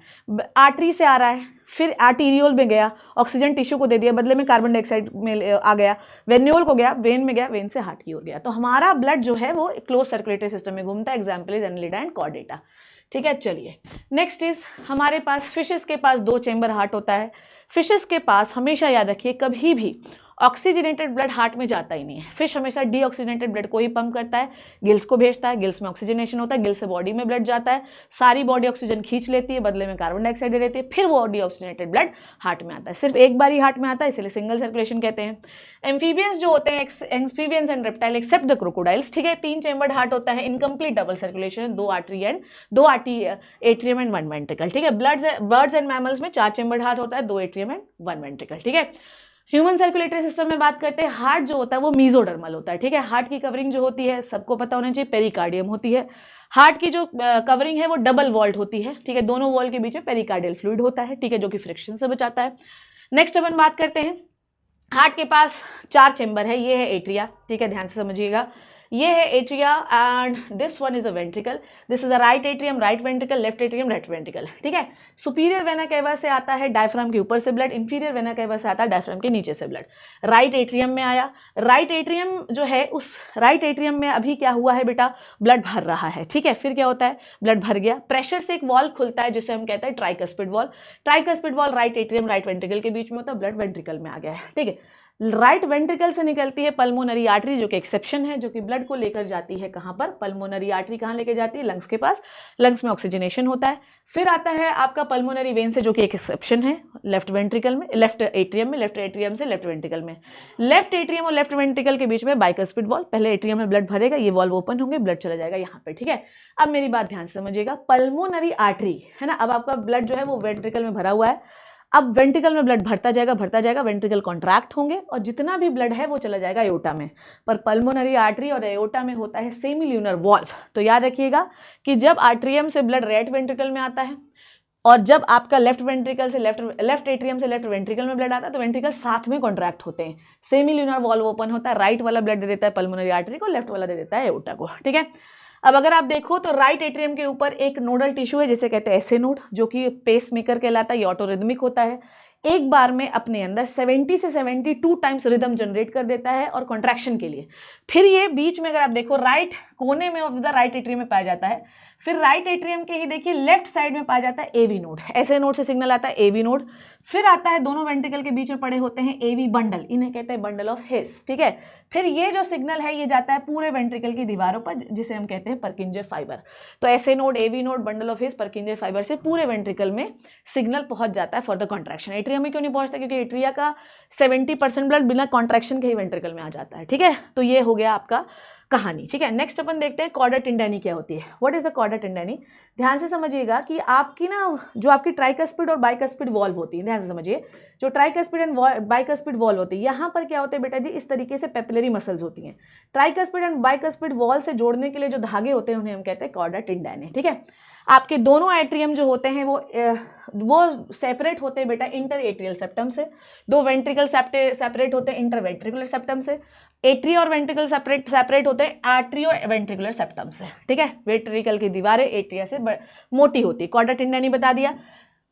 आर्टरी से आ रहा है, फिर आर्टीरियोल में गया, ऑक्सीजन टिश्यू को दे दिया, बदले में कार्बन डाइऑक्साइड में आ गया, वेन्यूल को गया, वेन में गया, वेन से हार्ट की ओर गया। तो हमारा ब्लड जो है वो क्लोज सर्कुलेटरी सिस्टम में घूमता है। Example is Annelida and Chordata, ठीक है। चलिए नेक्स्ट इज हमारे पास फिशेस के पास 2 चेंबर हार्ट होता है। फिशेस के पास हमेशा याद रखिए कभी भी ऑक्सीजनेटेड ब्लड हार्ट में जाता ही नहीं है। फिश हमेशा डीऑक्सीजनेटेड ब्लड को ही पंप करता है, गिल्स को भेजता है, गिल्स में ऑक्सीजनेशन होता है, गिल्स से बॉडी में ब्लड जाता है, सारी बॉडी ऑक्सीजन खींच लेती है, बदले में कार्बन डाइऑक्साइड दे देती है, फिर वो डीऑक्सीजनेटेड ब्लड हार्ट में आता है। सिर्फ एक बार ही हार्ट में आता है, इसलिए सिंगल सर्कुलेशन कहते हैं। एम्फीबियंस जो होते हैं, amphibians and reptile except the crocodiles, ठीक है, 3 चेंबर्ड हार्ट होता है, incomplete double circulation, 2 atrium and 1 ventricle, ठीक है। बर्ड्स एंड मैमल्स में 4 चेंबर्ड हार्ट होता है, 2 एट्रियम एंड 1 वेंट्रिकल, ठीक है। ह्यूमन सर्कुलेटरी सिस्टम में बात करते हैं, हार्ट जो होता है वो मीजोडर्मल होता है, ठीक है। हार्ट की कवरिंग जो होती है सबको पता होना चाहिए, पेरिकार्डियम होती है। हार्ट की जो कवरिंग है वो डबल वॉल्ट होती है, ठीक है, दोनों वॉल के बीच में पेरिकार्डियल फ्लूइड होता है, ठीक है, जो कि फ्रिक्शन से बचाता है। नेक्स्ट अपन बात करते हैं, हार्ट के पास 4 चेंबर है, ये है एट्रिया, ठीक है, ध्यान से समझिएगा, ये है atria and this one is a ventricle, this is a right atrium, right ventricle, left atrium, left ventricle, ठीक है। सुपीरियर वेना कैवा से आता है डायफ्राम के ऊपर से ब्लड, इंफीरियर वेना कैवा से आता है डायफ्राम के नीचे से ब्लड। राइट एट्रियम में आया, राइट एट्रियम जो है उस राइट एट्रियम में अभी क्या हुआ है बेटा, ब्लड भर रहा है, ठीक है। फिर क्या होता है, ब्लड भर गया, प्रेशर से एक वॉल खुलता है जिसे हम कहते हैं tricuspid wall. Tricuspid wall right atrium right ventricle के बीच में होता है, ब्लड वेंट्रिकल में आ गया है, ठीक है। राइट वेंट्रिकल से निकलती है पल्मोनरी आर्टरी, जो कि एक्सेप्शन है, जो कि ब्लड को लेकर जाती है कहाँ पर, पल्मोनरी आर्टरी कहाँ लेकर जाती है, लंग्स के पास, लंग्स में ऑक्सीजनेशन होता है। फिर आता है आपका पल्मोनरी वेन से, जो कि एक एक्सेप्शन है, लेफ्ट वेंट्रिकल में, लेफ्ट एट्रियम में, लेफ्ट एट्रियम से लेफ्ट वेंट्रिकल में। लेफ्ट एट्रियम और लेफ्ट वेंट्रिकल के बीच में बाइकस्पिड वॉल, पहले एट्रियम में ब्लड भरेगा, ये वॉल्व ओपन होंगे, ब्लड चला जाएगा यहाँ पे, ठीक है। अब मेरी बात ध्यान से समझिएगा, पल्मोनरी आर्टरी है ना, अब आपका ब्लड जो है वो वेंट्रिकल में भरा हुआ है, अब वेंट्रिकल में ब्लड भरता जाएगा, वेंट्रिकल कॉन्ट्रैक्ट होंगे और जितना भी ब्लड है वो चला जाएगा एओर्टा में। पर पल्मोनरी आर्टरी और एओर्टा में होता है सेमील्यूनर वॉल्व। तो याद रखिएगा कि जब आर्ट्रियम से ब्लड राइट वेंट्रिकल में आता है और जब आपका लेफ्ट वेंट्रिकल से लेफ्ट एट्रियम से लेफ्ट वेंट्रिकल में ब्लड आता है तो वेंट्रिकल साथ में कॉन्ट्रैक्ट होते हैं, सेमील्यूनर वॉल्व ओपन होता है, राइट वाला ब्लड दे देता है पल्मोनरी आर्टरी को, लेफ्ट वाला दे देता है एओर्टा को, ठीक है। अब अगर आप देखो तो राइट एट्रियम के ऊपर एक नोडल टिश्यू है जिसे कहते हैं एसे नोड, जो कि पेस मेकर कहलाता है, ये ऑटोरिदमिक होता है, एक बार में अपने अंदर 70 से 72 टाइम्स रिदम जनरेट कर देता है और कॉन्ट्रैक्शन के लिए। फिर ये बीच में अगर आप देखो राइट कोने में ऑफ द राइट एट्रियम में पाया जाता है, फिर राइट एट्रियम के ही देखिए लेफ्ट साइड में पाया जाता है एवी नोड, ऐसे नोड से सिग्नल आता है एवी नोड। फिर आता है दोनों वेंट्रिकल के बीच में पड़े होते हैं एवी बंडल, इन्हें कहते हैं बंडल ऑफ हिस, ठीक है। फिर ये जो सिग्नल है ये जाता है पूरे वेंट्रिकल की दीवारों पर, जिसे हम कहते हैं परकिंजे फाइबर। तो ऐसे node, AV node, bundle of His, Purkinje fibre से पूरे वेंट्रिकल में सिग्नल पहुंच जाता है फॉर द कॉन्ट्रैक्शन। एट्रियम में क्यों नहीं पहुंचता, क्योंकि एट्रिया का 70% ब्लड बिना कॉन्ट्रैक्शन के ही वेंट्रिकल में आ जाता है, ठीक है। तो ये हो गया आपका कहानी, ठीक है। नेक्स्ट अपन देखते हैं कॉर्डा टेंडेनी क्या होती है। What is the chordae tendineae? ध्यान से समझिएगा कि आपकी ना जो आपकी ट्राइकस्पिड और बाइकस्पिड वॉल्व होती है, ध्यान से समझिए, जो ट्राइकस्पिड एंड बाइकस्पिड वॉल्व होती है, यहाँ पर क्या होते हैं बेटा जी, इस तरीके से पेपिलरी मसल्स होती हैं। ट्राइकस्पिड एंड बाइकस्पिड वॉल से जोड़ने के लिए जो धागे होते हैं उन्हें हम कहते हैं कॉर्डा टेंडेनी, ठीक है। आपके दोनों एट्रियम जो होते हैं वो सेपरेट होते हैं बेटा इंटर एट्रियल सेप्टम से। दो वेंट्रिकल सेपरेट होते हैं इंटर वेंट्रिकुलर सेप्टम से। एट्रिया और वेंट्रिकल सेपरेट होते हैं आर्ट्रियो वेंट्रिकुलर सेप्टम से, ठीक है। वेंट्रिकल की दीवारें एट्रिया से मोटी होती है। कॉर्डा टेंडेनी बता दिया।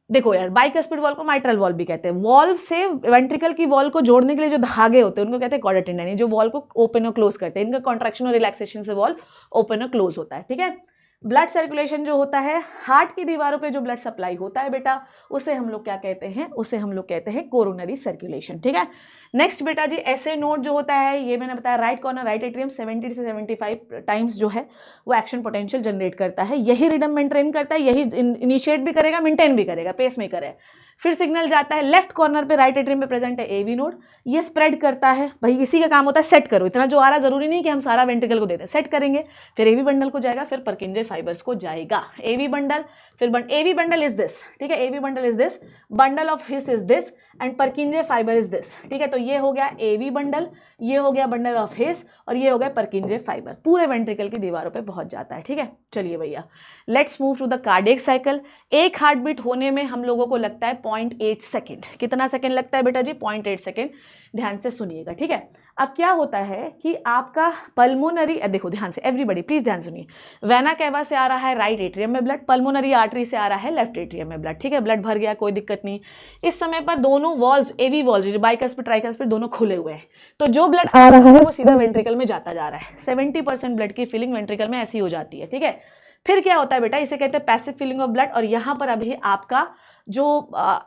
देखो यार, बाइकस्पिड वॉल को माइट्रल वॉल भी कहते हैं। वॉल्व से वेंट्रिकल की वॉल को जोड़ने के लिए जो धागे होते हैं उनको कहते हैं कॉर्डा टेंडेनी, जो वॉल को ओपन और क्लोज करते हैं। इनका कॉन्ट्रैक्शन और रिलैक्सेशन से वॉल्व ओपन और क्लोज होता है, ठीक है। ब्लड सर्कुलेशन जो होता है, हार्ट की दीवारों पे जो ब्लड सप्लाई होता है बेटा, उसे हम लोग क्या कहते हैं, उसे हम लोग कहते हैं कोरोनरी सर्कुलेशन, ठीक है। नेक्स्ट बेटा जी, ऐसे नोड जो होता है, ये मैंने बताया राइट कॉर्नर राइट एट्रियम 70 से 75 टाइम्स जो है वो एक्शन पोटेंशियल जनरेट करता है। यही रिदम मेंटेन करता है, यही इनिशिएट भी करेगा, मेंटेन भी करेगा, पेस मेकर है। फिर सिग्नल जाता है लेफ्ट कॉर्नर पे राइट एट्रियम पे प्रेजेंट है एवी नोड, ये स्प्रेड करता है। भाई इसी का काम होता है सेट करो, इतना जो आ रहा जरूरी नहीं कि हम सारा वेंट्रिकल को देते हैं, सेट करेंगे, फिर एवी बंडल को जाएगा, फिर परकिंजे फाइबर्स को जाएगा। एवी बंडल, फिर एवी बंडल इज दिस, ठीक है, AV bundle is this, bundle of His is this and Purkinje fibre is this, ठीक है। तो ये हो गया एवी बंडल, ये हो गया बंडल ऑफ हिस और ये हो गया परकिंजे फाइबर, पूरे वेंट्रिकल की दीवारों पे पहुंच जाता है, ठीक है। चलिए भैया, let's move to the cardiac cycle. एक हार्ट बीट होने में हम लोगों को लगता है 0.8 सेकेंड। कितना सेकेंड लगता है बेटा जी? 0.8 सेकेंड। ध्यान से सुनिएगा, ठीक है। अब क्या होता है कि आपका पल्मोनरी, देखो ध्यान से एवरीबॉडी प्लीज ध्यान सुनिए, वेना कैवा से आ रहा है राइट एट्रियम में ब्लड, पल्मोनरी आर्टरी से आ रहा है लेफ्ट एट्रियम में ब्लड, ठीक है। ब्लड भर गया, कोई दिक्कत नहीं। इस समय पर दोनों वॉल्स, एवी वॉल्स, बाइकस्पिड ट्राइकस्पिड दोनों खुले हुए हैं, तो जो ब्लड आ रहा है वो सीधा वेंट्रिकल में जाता जा रहा है। 70% ब्लड की फिलिंग वेंट्रिकल में ऐसी हो जाती है, ठीक है। फिर क्या होता है बेटा, इसे कहते हैं पैसिव फिलिंग ऑफ ब्लड, और यहाँ पर अभी आपका जो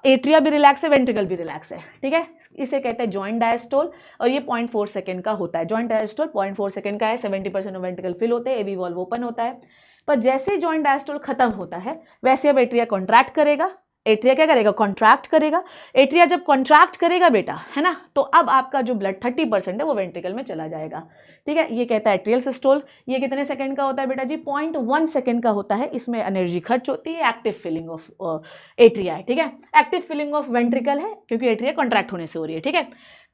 एट्रिया भी रिलैक्स है, वेंट्रिकल भी रिलैक्स है, ठीक है। इसे कहते हैं जॉइंट डायस्टोल, और ये 0.4 सेकेंड का होता है। जॉइंट डायस्टोल 0.4 सेकेंड का है, 70% ऑफ वेंट्रिकल फिल होते हैं, एवी वॉल्व ओपन होता है। पर जैसे ही जॉइंट डायस्टोल खत्म होता है वैसे अब एट्रिया कॉन्ट्रैक्ट करेगा। एट्रिया क्या करेगा? कॉन्ट्रैक्ट करेगा। एट्रिया जब कॉन्ट्रैक्ट करेगा बेटा, है ना, तो अब आपका जो ब्लड 30% है वो वेंट्रिकल में चला जाएगा, ठीक है। ये कहता है एट्रियल सिस्टोल। ये कितने सेकंड का होता है बेटा जी? 0.1 सेकंड का होता है। इसमें एनर्जी खर्च होती है, एक्टिव फिलिंग ऑफ एट्रिया है, ठीक है। एक्टिव फिलिंग ऑफ वेंट्रिकल है क्योंकि एट्रिया कॉन्ट्रैक्ट होने से हो रही है, ठीक है।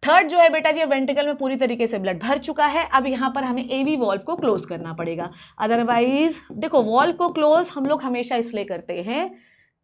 थर्ड जो है बेटा जी, वेंट्रिकल में पूरी तरीके से ब्लड भर चुका है। अब यहाँ पर हमें एवी वॉल्व को क्लोज करना पड़ेगा, अदरवाइज देखो, वॉल्व को क्लोज हम लोग हमेशा इसलिए करते हैं,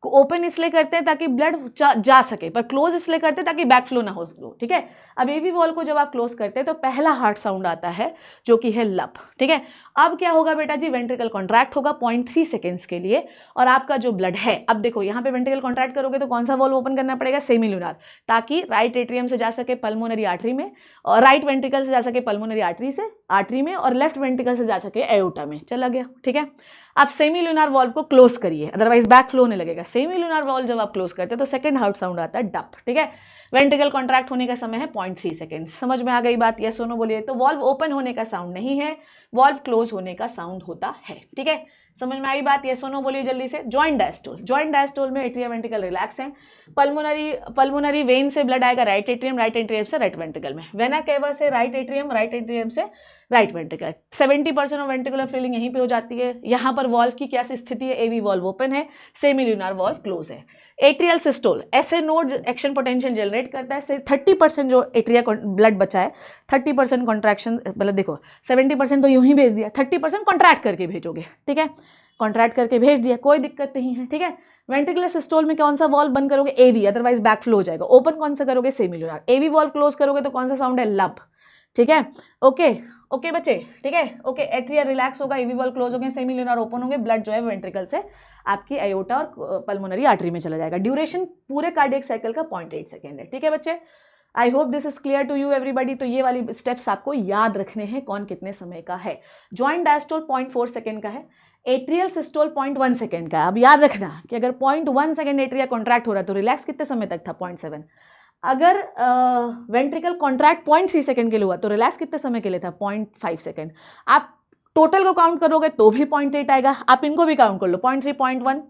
ओपन इसलिए करते हैं ताकि ब्लड जा सके, पर क्लोज इसलिए करते हैं ताकि बैक फ्लो ना हो, ठीक है। अब एवी वॉल को जब आप क्लोज करते हैं तो पहला हार्ट साउंड आता है जो कि है लब, ठीक है। अब क्या होगा बेटा जी? वेंट्रिकल कॉन्ट्रैक्ट होगा 0.3 सेकेंड्स के लिए, और आपका जो ब्लड है, अब देखो यहाँ पे वेंट्रिकल कॉन्ट्रैक्ट करोगे तो कौन सा वॉल्व ओपन करना पड़ेगा? सेमील्यूनार, ताकि राइट एट्रियम से जा सके पल्मोनरी आर्टरी में, और राइट वेंट्रिकल से जा सके पल्मोनरी आर्टरी में, और लेफ्ट वेंट्रिकल से जा सके एओर्टा में। चला गया, ठीक है। आप सेमील्यूनार वॉल्व को क्लोज करिए, अदरवाइज बैक फ्लो होने लगेगा। सेमील्यूनार वॉल्व जब आप क्लोज करते हैं तो सेकंड हार्ट साउंड आता है डप, ठीक है। वेंट्रिकल कॉन्ट्रैक्ट होने का समय है 0.3 सेकेंड। समझ में आ गई बात? यस और नो बोलिए। तो वॉल्व ओपन होने का साउंड नहीं है, वॉल्व क्लोज होने का साउंड होता है, ठीक है। समझ में आई बात? यस और नो बोलिए जल्दी से। जॉइंट डायस्टोल, जॉइंट डायस्टोल में एट्रिया वेंट्रिकल रिलैक्स है। पल्मोनरी वेन से ब्लड आएगा राइट एट्रियम से राइट वेंट्रिकल में। वेना केवा से राइट एट्रियम से right ventricle. 70% of ventricular filling यहीं पे हो जाती है। यहाँ पर वॉल्व की क्या स्थिति है? एवी वॉल्व ओपन है, सेमील्यूनार वॉल्व क्लोज है। एट्रियल सिस्टोल, ऐसे नोड एक्शन पोटेंशियल जनरेट करता है। 30% जो एट्रिया ब्लड बचा है, 30% कॉन्ट्रैक्शन, मतलब देखो 70% तो यूं ही भेज दिया, 30% कॉन्ट्रैक्ट करके भेजोगे, ठीक है। कॉन्ट्रैक्ट करके भेज दिया, कोई दिक्कत नहीं है, ठीक है। वेंट्रिकुलर सिस्टोल में कौन सा वॉल्व बंद करोगे? एवी, अदरवाइज बैक फ्लो हो जाएगा। ओपन कौन सा करोगे? सेमील्यूनार। एवी वॉल्व क्लोज करोगे तो कौन सा साउंड है? लब, ठीक है। ओके ओके बच्चे, ठीक है। ओके, एट्रिया रिलैक्स होगा, एवी वॉल्व क्लोज हो गए, सेमील्यूनार ओपन होंगे, ब्लड जो है वेंट्रिकल से आपकी एओर्टा और पल्मोनरी आर्टरी में चला जाएगा। ड्यूरेशन पूरे कार्डियक साइकिल का 0.8 सेकेंड है, ठीक है बच्चे। I hope this is clear to you everybody. तो ये वाली स्टेप्स आपको याद रखने हैं, कौन कितने समय का है। जॉइंट डायस्टोल 0.4 सेकेंड का है, एट्रियल सिस्टोल 0.1 सेकेंड का है। अब याद रखना कि अगर 0.1 सेकेंड एट्रिया कॉन्ट्रैक्ट हो रहा है तो रिलैक्स कितने समय तक था? 0.7। अगर वेंट्रिकल कॉन्ट्रैक्ट 0.3 सेकेंड के लिए हुआ तो रिलैक्स कितने समय के लिए था? 0.5 सेकेंड। आप टोटल को काउंट करोगे तो भी 0.8 आएगा, आप इनको भी काउंट कर लो, 0.3, 0.1,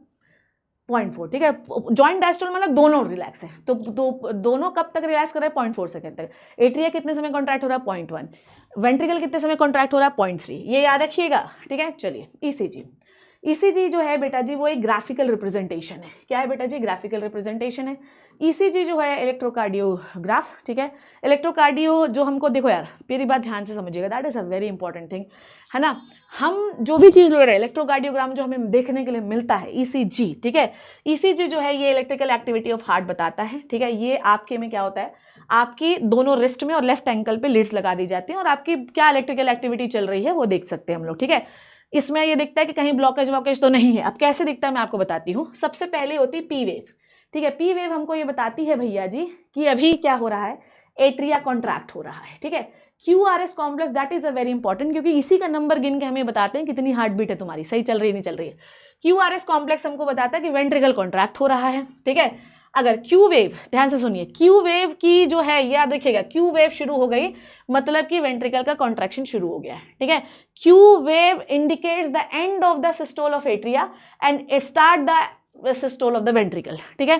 0.4, ठीक है। जॉइंट डायस्टोल मतलब दोनों रिलैक्स है, तो दोनों कब तक रिलैक्स कर रहे हैं? 0.4 सेकेंड तक। एट्रिया कितने समय कॉन्ट्रैक्ट हो रहा है? 0.1। वेंट्रिकल कितने समय कॉन्ट्रैक्ट हो रहा है 0.3, ये याद रखिएगा, ठीक है। चलिए ईसीजी, ईसीजी जो है बेटा जी वो एक ग्राफिकल रिप्रेजेंटेशन है। क्या है बेटा जी? ग्राफिकल रिप्रेजेंटेशन है। ईसीजी जो है इलेक्ट्रोकार्डियोग्राफ, ठीक है। इलेक्ट्रोकार्डियो जो हमको, देखो यार मेरी बात ध्यान से समझिएगा, that is a very important thing, है ना। हम जो भी चीज़ ले रहे हैं इलेक्ट्रोकार्डियोग्राम जो हमें देखने के लिए मिलता है ईसीजी, ठीक है। ईसीजी जो है ये इलेक्ट्रिकल एक्टिविटी ऑफ हार्ट बताता है, ठीक है। ये आपके में क्या होता है, आपकी दोनों रिस्ट में और लेफ्ट एंकल पे लीड्स लगा दी जाती हैं और आपकी क्या इलेक्ट्रिकल एक्टिविटी चल रही है वो देख सकते हैं हम लोग, ठीक है। इसमें ये दिखता है कि कहीं ब्लॉकेज वॉकेज तो नहीं है। अब कैसे दिखता है मैं आपको बताती हूँ। सबसे पहले होती है पी वेव, ठीक है। पी वेव हमको ये बताती है भैया जी कि अभी क्या हो रहा है, एट्रिया कॉन्ट्रैक्ट हो रहा है, ठीक है। QRS complex that is a very important, क्योंकि इसी का नंबर गिन के हमें बताते हैं कितनी हार्ट बीट है तुम्हारी, सही चल रही है नहीं चल रही है। QRS कॉम्प्लेक्स हमको बताता है कि वेंट्रिकल कॉन्ट्रैक्ट हो रहा है, ठीक है। अगर क्यू वेव, ध्यान से सुनिए, क्यू वेव की जो है याद रखिएगा, क्यू वेव शुरू हो गई मतलब कि वेंट्रिकल का कॉन्ट्रैक्शन शुरू हो गया है, ठीक है। Q wave indicates the end of the systole of atria and start the systole of the ventricle, ठीक है।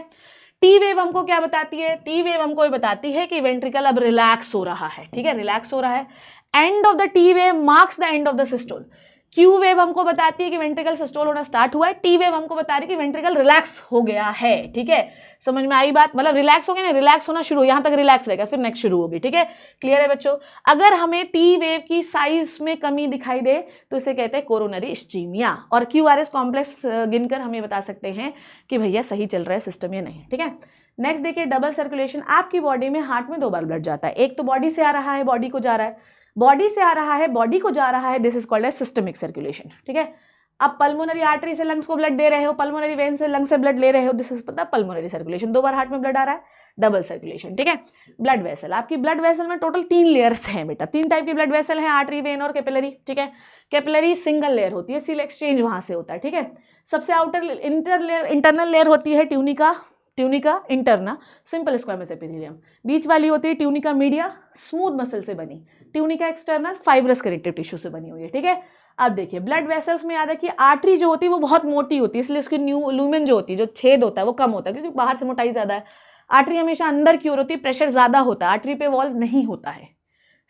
टी वेव हमको क्या बताती है? टी वेव हमको ये बताती है कि वेंट्रिकल अब रिलैक्स हो रहा है, ठीक है, रिलैक्स हो रहा है। End of the T wave marks the end of the systole. Q wave हमको बताती है कि वेंट्रिकल सिस्टोल होना स्टार्ट हुआ है, टी वेव हमको बता रही है कि वेंट्रिकल रिलैक्स हो गया है, ठीक है। समझ में आई बात? मतलब रिलैक्स हो गया ना, रिलैक्स होना शुरू, यहां तक रिलैक्स रहेगा, फिर नेक्स्ट शुरू होगी, ठीक है। क्लियर है बच्चों? अगर हमें टी वेव की साइज में कमी दिखाई दे तो इसे कहते हैं कोरोनरी इस्चीमिया, और QRS कॉम्प्लेक्स गिनकर हम ये बता सकते हैं कि भैया सही चल रहा है सिस्टम या नहीं, ठीक है। नेक्स्ट देखिए डबल सर्कुलेशन। आपकी बॉडी में हार्ट में 2 बार ब्लड जाता है, एक तो बॉडी से आ रहा है, बॉडी को जा रहा है, बॉडी से आ रहा है, बॉडी को जा रहा है, this is called as systemic circulation, ठीक है। अब पल्मोनरी आर्टरी से लंग्स को ब्लड दे रहे हो, पल्मोनरी वेन से लंग से ब्लड ले रहे हो, दिस इज पता पल्मोनरी सर्कुलेशन, 2 बार हार्ट में ब्लड आ रहा है, डबल सर्कुलेशन, ठीक है। ब्लड वेसल, आपकी ब्लड वेसल में टोटल 3 लेयर्स हैं बेटा, 3 टाइप की ब्लड वेसल हैं, आर्टरी, वेन और कैपिलरी, ठीक है। कैपिलरी सिंगल लेयर होती है, सील एक्सचेंज वहां से होता है, ठीक है। सबसे आउटर इंटरनल लेयर होती है tunica, tunica interna, simple squamous epithelium. बीच वाली होती है ट्यूनिका मीडिया, स्मूथ मसल से बनी। Tunica external fibrous connective tissue से बनी हुई है, ठीक है। अब देखिए ब्लड वेसल्स में याद है कि आर्टरी जो होती है वो बहुत मोटी होती है, इसलिए उसकी ल्यूमेन जो होती है, जो छेद होता है वो कम होता है, क्योंकि बाहर से मोटाई ज्यादा है। आर्टरी हमेशा अंदर की ओर होती है, प्रेशर ज्यादा होता है, आर्टरी पे वॉल्व नहीं होता है।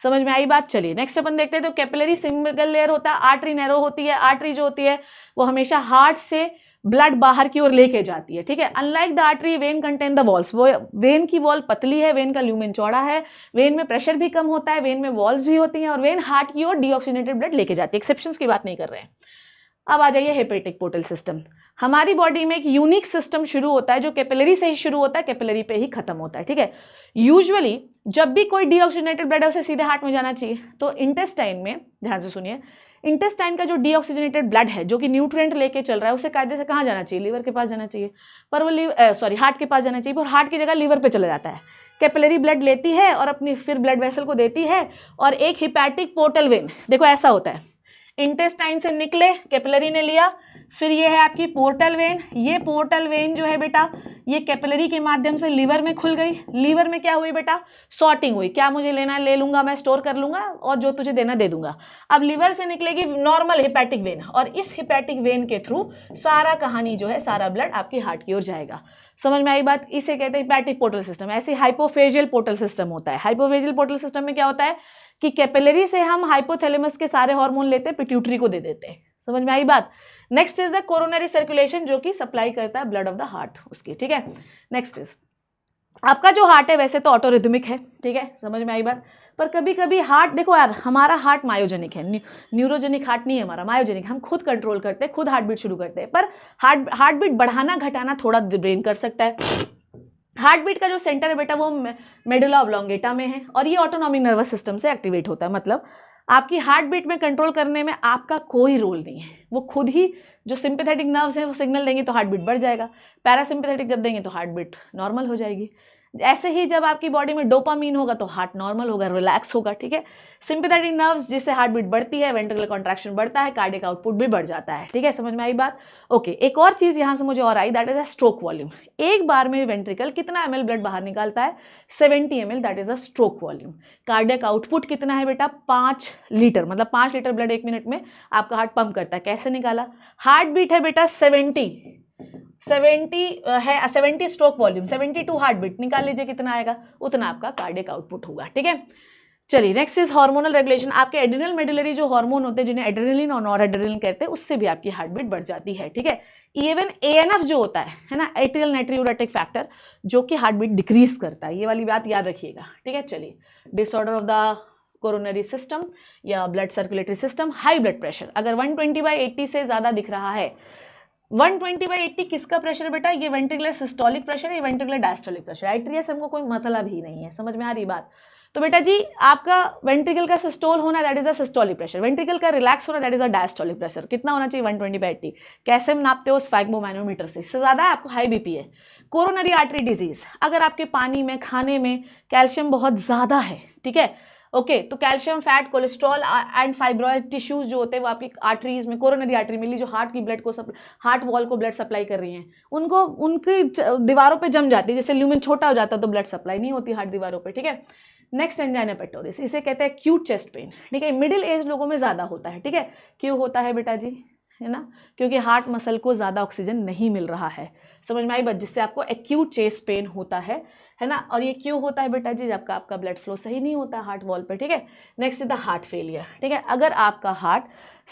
समझ में आई बात? चलिए नेक्स्ट अपन देखते हैं। तो कैपिलरी सिंगल लेयर होता है, आर्टरी नैरो होती है। आर्टरी जो होती है वो हमेशा हार्ट से ब्लड बाहर की ओर लेके जाती है, ठीक है। Unlike the artery, when contain the walls, वो वेन की वॉल पतली है, वेन का ल्यूमेन चौड़ा है, वेन में प्रेशर भी कम होता है, वेन में वॉल्स भी होती हैं, और वेन हार्ट की ओर डीऑक्सीजनेटेड ब्लड लेके जाती है। एक्सेप्शंस की बात नहीं कर रहे हैं। अब आ जाइए हेपेटिक पोर्टल सिस्टम। हमारी बॉडी में एक यूनिक सिस्टम शुरू होता है जो कैपिलरी से ही शुरू होता है, कैपिलरी पे ही खत्म होता है, ठीक है। यूजुअली जब भी कोई डीऑक्सीजनेटेड ब्लड है उसे सीधे हार्ट में जाना चाहिए, तो इंटेस्टाइन में, ध्यान से सुनिए, इंटेस्टाइन का जो डीऑक्सीजनेटेड ब्लड है जो कि न्यूट्रिएंट लेके चल रहा है उसे कायदे से कहाँ जाना चाहिए? लीवर के पास जाना चाहिए, पर वो हार्ट के पास जाना चाहिए, पर हार्ट की जगह लीवर पे चला जाता है। कैपिलरी ब्लड लेती है और अपनी फिर ब्लड वेसल को देती है, और एक हिपैटिक पोर्टल वेन, देखो ऐसा होता है, इंटेस्टाइन से निकले, कैपिलरी ने लिया, फिर ये है आपकी पोर्टल वेन। ये पोर्टल वेन जो है बेटा ये कैपिलरी के माध्यम से लीवर में खुल गई। लीवर में क्या हुई बेटा? सॉर्टिंग हुई, क्या मुझे लेना ले लूंगा, मैं स्टोर कर लूंगा, और जो तुझे देना दे दूंगा। अब लीवर से निकलेगी नॉर्मल हिपैटिक वेन, और इस हिपैटिक वेन के थ्रू सारा कहानी जो है, सारा ब्लड आपकी हार्ट की ओर जाएगा। समझ में आई बात? इसे कहते हैं हिपैटिक पोर्टल सिस्टम। ऐसे हाइपोफेजियल पोर्टल सिस्टम होता है। हाइपोफेजियल पोर्टल सिस्टम में क्या होता है कि कैपिलरी से हम हाइपोथैलेमस के सारे हार्मोन लेते हैं, पिट्यूटरी को दे देते हैं। समझ में आई बात? Next is the coronary circulation, जो कि सप्लाई करता है ब्लड ऑफ द हार्ट उसकी, ठीक है। नेक्स्ट इज आपका जो हार्ट है वैसे तो ऑटोरिथमिक है, ठीक है, समझ में आई बात। पर कभी कभी हार्ट, देखो यार हमारा हार्ट मायोजेनिक है, न्यूरोजेनिक हार्ट नहीं है हमारा, मायोजेनिक। हम खुद कंट्रोल करते हैं, खुद हार्ट बीट शुरू करते हैं, पर हार्ट बीट बढ़ाना घटाना थोड़ा ब्रेन कर सकता है। हार्ट बीट का जो सेंटर है बेटा वो मेडुला ऑब्लोंगेटा में है, और ये ऑटोनॉमिक नर्वस सिस्टम से एक्टिवेट होता है। मतलब आपकी हार्ट बीट में कंट्रोल करने में आपका कोई रोल नहीं है, वो खुद ही, जो सिंपैथेटिक नर्व्स हैं वो सिग्नल देंगे तो हार्ट बीट बढ़ जाएगा, पैरासिम्पैथेटिक जब देंगे तो हार्ट बीट नॉर्मल हो जाएगी। ऐसे ही जब आपकी बॉडी में डोपामीन होगा तो हार्ट नॉर्मल होगा, रिलैक्स होगा, ठीक है। सिंपैथेटिक नर्व्स जिससे हार्ट बीट बढ़ती है, वेंट्रिकुलर कॉन्ट्रैक्शन बढ़ता है, कार्डियक आउटपुट भी बढ़ जाता है, ठीक है, समझ में आई बात। ओके, एक और चीज यहां से मुझे और आई, that is a stroke volume. एक बार में वेंट्रिकल कितना ml ब्लड बाहर निकालता है? 70 ml, that is a stroke volume. Cardiac output कितना है बेटा? 5 लीटर, मतलब 5 लीटर ब्लड 1 मिनट में आपका हार्ट पंप करता है। कैसे निकाला? हार्ट बीट है बेटा 70 है, 70 स्ट्रोक वॉल्यूम, 72 हार्ट बीट, निकाल लीजिए कितना आएगा, उतना आपका कार्डियक आउटपुट होगा, ठीक है। चलिए नेक्स्ट इज हार्मोनल रेगुलेशन। आपके एड्रिनल मेडुलरी जो हार्मोन होते हैं जिन्हें एड्रेनलिन और नॉरएड्रेनलिन कहते हैं, उससे भी आपकी हार्ट बीट बढ़ जाती है, ठीक है। इवन एएनएफ जो होता है ना, एट्रियल नाइट्रियोरेटिक फैक्टर, जो कि हार्ट बीट डिक्रीज करता है, ये वाली बात याद रखिएगा, ठीक है। चलिए, disorder of the coronary system या blood circulatory system, high blood pressure अगर 120/80 से ज्यादा दिख रहा है। 120/80 किसका प्रेशर बेटा? ये वेंट्रिकुलर सिस्टोलिक प्रेशर है, वेंट्रिकुलर डायस्टोलिक प्रेशर। एट्रिया से हमको कोई मतलब ही नहीं है, समझ में आ रही बात? तो बेटा जी आपका वेंट्रिकल का सिस्टोल होना that is a systolic pressure, ventricle का रिलैक्स होना that is a diastolic pressure. कितना होना चाहिए? 120/80। कैसे हम नापते हो? स्फैग्मोमैनोमीटर से। इससे ज्यादा है आपको हाई बीपी है। कोरोनरी आर्टरी डिजीज, अगर आपके पानी में, खाने में कैल्शियम बहुत ज्यादा है, ठीक है, ओके, तो calcium, fat, cholesterol and fibroid tissues जो होते हैं वो आपकी आर्टरीज में, कोरोनरी आर्टरी में, जो हार्ट की ब्लड को हार्ट वॉल को ब्लड सप्लाई कर रही हैं, उनको उनकी दीवारों पे जम जाती है। जैसे ल्यूमेन छोटा हो जाता है तो ब्लड सप्लाई नहीं होती हार्ट दीवारों पे, ठीक है। नेक्स्ट एंजाइना पेक्टोरिस, इसे कहते हैं एक्यूट चेस्ट पेन, ठीक है। मिडिल एज लोगों में ज्यादा होता है, ठीक है। क्यों होता है बेटा जी? है ना, क्योंकि हार्ट मसल को ज्यादा ऑक्सीजन नहीं मिल रहा है, समझ में आई बात, जिससे आपको एक्यूट चेस्ट पेन होता है ना। और ये क्यों होता है बेटा जी? जब आपका ब्लड फ्लो सही नहीं होता हार्ट वॉल पर, ठीक है। Next is the heart failure, ठीक है। अगर आपका हार्ट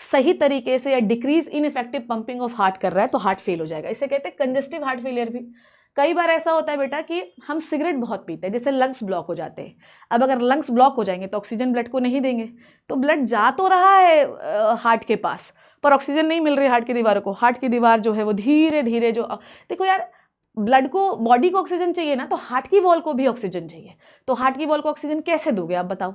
सही तरीके से या decrease ineffective pumping of heart कर रहा है तो हार्ट फेल हो जाएगा। इसे कहते हैं कंजेस्टिव हार्ट फेलियर भी। कई बार ऐसा होता है बेटा कि हम सिगरेट बहुत पीते हैं, जिससे लंग्स ब्लॉक हो जाते हैं। अब अगर लंग्स ब्लॉक हो जाएंगे तो ऑक्सीजन ब्लड को नहीं देंगे, तो ब्लड जा तो रहा है हार्ट के पास, पर ऑक्सीजन नहीं मिल रही हार्ट की दीवारों को। हार्ट की दीवार जो है वो धीरे धीरे जो, देखो यार, ब्लड को, बॉडी को ऑक्सीजन चाहिए ना, तो हार्ट की वॉल को भी ऑक्सीजन चाहिए। तो हार्ट की वॉल को ऑक्सीजन कैसे दोगे आप बताओ?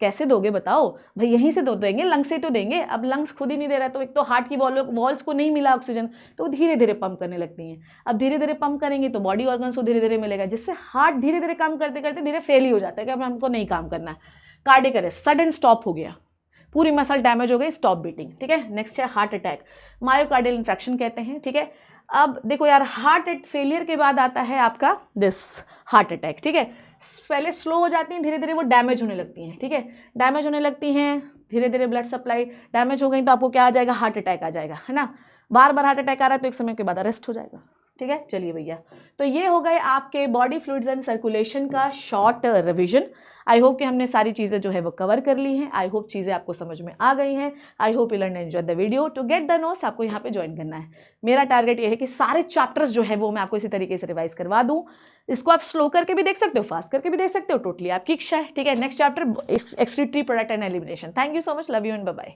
कैसे दोगे बताओ भाई? यहीं से दो देंगे, लंग्स से तो देंगे। अब लंग्स खुद ही नहीं दे रहा है, तो एक तो हार्ट की वॉल्स को नहीं मिला ऑक्सीजन, तो धीरे धीरे पंप करने लगती हैं। अब धीरे धीरे पंप करेंगे तो बॉडी ऑर्गन्स को धीरे धीरे मिलेगा, जिससे हार्ट धीरे धीरे काम करते करते धीरे फेल ही हो जाता है कि अब हमको नहीं काम करना है। कार्डियक अरेस्ट, सडन स्टॉप हो गया, पूरी मसल डैमेज हो गई, स्टॉप बीटिंग, ठीक है। नेक्स्ट है हार्ट अटैक, मायोकार्डियल इंफ्रैक्शन कहते हैं, ठीक है। अब देखो यार, हार्ट फेलियर के बाद आता है आपका दिस हार्ट अटैक, ठीक है। पहले स्लो हो जाती हैं, धीरे धीरे वो डैमेज होने लगती हैं, ठीक है। डैमेज होने लगती हैं, धीरे धीरे ब्लड सप्लाई डैमेज हो गई तो आपको क्या आ जाएगा? हार्ट अटैक आ जाएगा, है ना। बार बार हार्ट अटैक आ रहा है तो एक समय के बाद अरेस्ट हो जाएगा, ठीक है। चलिए भैया, तो ये हो गए आपके बॉडी फ्लूइड्स एंड सर्कुलेशन का शॉर्ट रिविजन। आई होप कि हमने सारी चीज़ें जो है वो कवर कर ली हैं। आई होप चीज़ें आपको समझ में आ गई हैं। I hope you learn and enjoy the video. To get the notes आपको यहाँ पे ज्वाइन करना है। मेरा टारगेट ये है कि सारे चैप्टर्स जो है वो मैं आपको इसी तरीके से रिवाइज करवा दूँ। इसको आप स्लो करके भी देख सकते हो, फास्ट करके भी देख सकते हो, टोटली आपकी इच्छा है, ठीक है। Next chapter excretory product and elimination. Thank you so much, love you and bye bye.